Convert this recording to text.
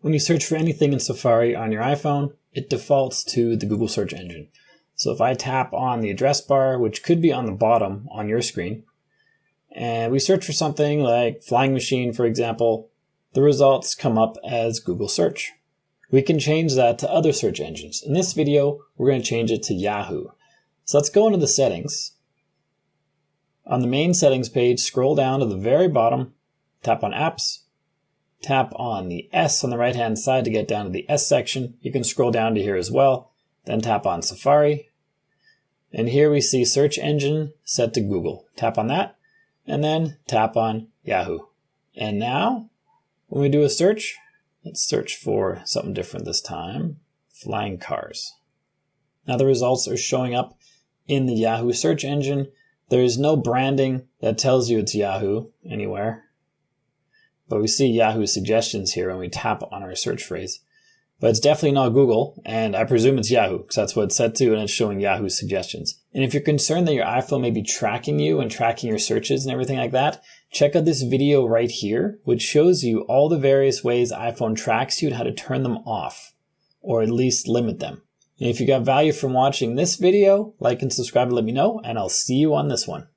When you search for anything in Safari on your iPhone, it defaults to the Google search engine. So if I tap on the address bar, which could be on the bottom on your screen, and we search for something like flying machine, for example, the results come up as Google search. We can change that to other search engines. In this video, we're going to change it to Yahoo. So let's go into the settings. On the main settings page, scroll down to the very bottom, tap on apps, tap on the S on the right hand side to get down to the S section. You can scroll down to here as well, then tap on Safari. And here we see search engine set to Google. Tap on that, and then tap on Yahoo. And now, when we do a search, let's search for something different this time, flying cars. Now the results are showing up in the Yahoo search engine. There is no branding that tells you it's Yahoo anywhere. But we see Yahoo suggestions here when we tap on our search phrase. But it's definitely not Google, and I presume it's Yahoo, because that's what it's set to, and it's showing Yahoo suggestions. And if you're concerned that your iPhone may be tracking you and tracking your searches and everything like that, check out this video right here, which shows you all the various ways iPhone tracks you and how to turn them off, or at least limit them. And if you got value from watching this video, like and subscribe and let me know, and I'll see you on this one.